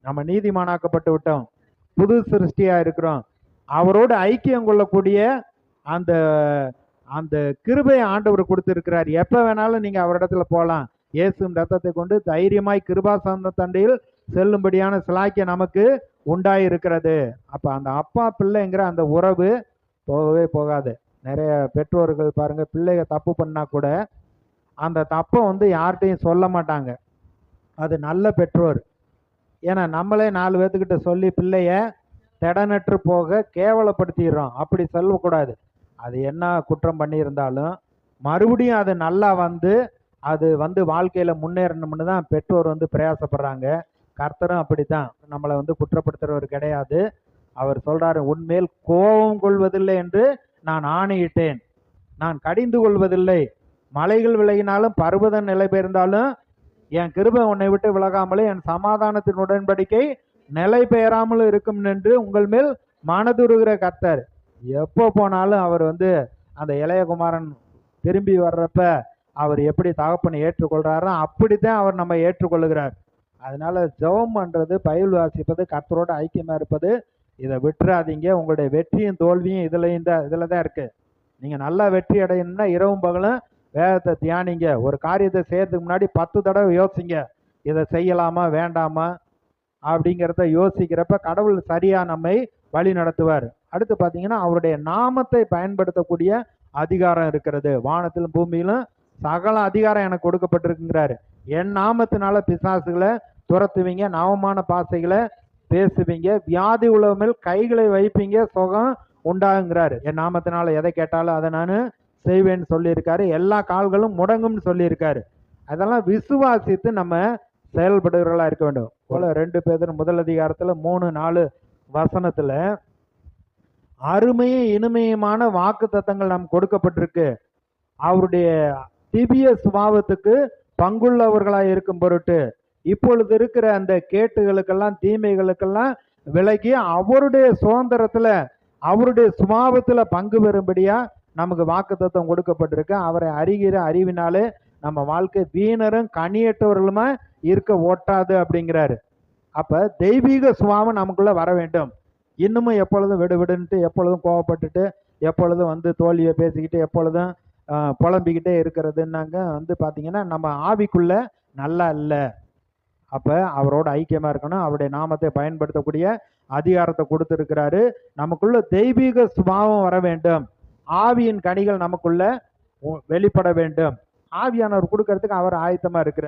நம்ம நீதிமானாக்கப்பட்டு விட்டோம், புது சிருஷ்டியா இருக்கிறோம். அவரோடு ஐக்கியம் கொள்ளக்கூடிய அந்த அந்த கிருபை ஆண்டவர் கொடுத்திருக்கிறார். எப்ப வேணாலும் நீங்க அவரிடத்துல போகலாம். இயேசுவின் ரத்தத்தை கொண்டு தைரியமாய் கிருபாசன தண்டையில் செல்லும்படியான சிலாக்கியம் நமக்கு உண்டாயிருக்கிறது. அப்ப அந்த அப்பா பிள்ளைங்கிற அந்த உறவு போகவே போகாது. நிறைய பெற்றோர்கள் பாருங்க, பிள்ளைங்க தப்பு பண்ணா கூட அந்த தப்பை யார்கிட்டையும் சொல்ல மாட்டாங்க. அது நல்ல பெற்றோர். ஏன்னா நம்மளே 4 பேர்த்துக்கிட்ட சொல்லி பிள்ளைய திடனற்று போக கேவலப்படுத்திடுறோம். அப்படி சொல்லக்கூடாது. அது என்ன குற்றம் பண்ணியிருந்தாலும் மறுபடியும் அது நல்லா அது வாழ்க்கையில முன்னேறணும்னு தான் பெற்றோர் பிரயாசப்படுறாங்க. கர்த்தரும் அப்படித்தான், நம்மளை குற்றப்படுத்துறவர் கிடையாது. அவர் சொல்றாரு, உன்மேல் கோபம் கொள்வதில்லை என்று நான் ஆணையிட்டேன், நான் கடிந்து கொள்வதில்லை. மலைகள் விலகினாலும் பர்வதம் நிலை பெயர்ந்தாலும் என் கிருபை உன்னை விட்டு விலகாமலே என் சமாதானத்தின் உடன்படிக்கை நிலை பெயராமல் இருக்கும் என்று உங்கள் மேல் மனதுருகிற கர்த்தர். எப்போ போனாலும் அவர் அந்த இளையகுமாரன் திரும்பி வர்றப்ப அவர் எப்படி தகப்பனை ஏற்றுக்கொள்றாரோ அப்படித்தான் அவர் நம்ம ஏற்றுக்கொள்ளுகிறார். அதனால ஜெபம் பண்றது, பைபிள் வாசிப்பது, கர்த்தரோட ஐக்கியமா இருப்பது, இதை விட்டுறாதீங்க. உங்களுடைய வெற்றியும் தோல்வியும் இதுல தான் இருக்கு. நீங்க நல்லா வெற்றி அடையணும்னா இரவும் பகலும் வேதத்தை தியானிங்க. ஒரு காரியத்தை செய்யறதுக்கு முன்னாடி 10 தடவை யோசிங்க, இதை செய்யலாமா வேண்டாமா அப்படிங்கிறத யோசிக்கிறப்ப கடவுள் சரியா நம்மை வழி நடத்துவார். அடுத்து பார்த்தீங்கன்னா, அவருடைய நாமத்தை பயன்படுத்தக்கூடிய அதிகாரம் இருக்கிறது. வானத்திலும் பூமியிலும் சகல அதிகாரம் எனக்கு கொடுக்கப்பட்டிருக்குங்கிறாரு. என் நாமத்தினால பிசாசுகளை துரத்துவீங்க, நவமான பாசைகளை பேசுவீங்க, வியாதி உள்ள மேல் கைகளை வைப்பீங்க, சுகம் உண்டாகுங்கிறாரு. என் நாமத்தினால எதை கேட்டாலும் அதை நான் செய்வேன்னு சொல்லியிருக்காரு. எல்லா கால்களும் முடங்கும்னு சொல்லியிருக்காரு. அதெல்லாம் விசுவாசித்து நம்ம செயல்படுகிறவர்களா இருக்க வேண்டும். போல 2 பேர் முதல் அதிகாரத்துல 3-4 வசனத்துல அருமையும் இனிமையுமான வாக்கு தத்தங்கள் நாம் கொடுக்கப்பட்டிருக்கு. அவருடைய திவ்ய சுபாவத்துக்கு பங்குள்ளவர்களாய் இருக்கும் பொருட்டு இப்பொழுது இருக்கிற அந்த கேட்டுகளுக்கெல்லாம் தீமைகளுக்கெல்லாம் விலகி அவருடைய சுதந்திரத்துல அவருடைய சுபாவத்துல பங்கு பெறும்படியா நமக்கு வாக்கு தத்துவம் கொடுக்கப்பட்டிருக்கு. அவரை அறிகிற அறிவினாலே நம்ம வாழ்க்கை வீணரும் கனியற்றவர்களுமா இருக்க ஓட்டாது அப்படிங்கிறாரு. அப்ப தெய்வீக சுபாவம் நமக்குள்ள வர வேண்டும். இன்னமும் எப்பொழுதும் விடுவிடுன்ட்டு, எப்பொழுதும் கோவப்பட்டுட்டு, எப்பொழுதும் தோல்வியை பேசிக்கிட்டு, எப்பொழுதும் புலம்பிக்கிட்டே இருக்கிறதுன்னாங்க பார்த்தீங்கன்னா நம்ம ஆவிக்குள்ள நல்லா இல்லை. அப்ப அவரோட ஐக்கியமா இருக்கணும். அவருடைய நாமத்தை பயன்படுத்தக்கூடிய அதிகாரத்தை கொடுத்திருக்கிறாரு. நமக்குள்ள தெய்வீக சுபாவம் வர வேண்டும். ஆவியின் கனிகள் நமக்குள்ள வெளிப்பட வேண்டும். ஆவியானவர் கொடுக்கறதுக்கு அவர் ஆயத்தமா இருக்கிறார்.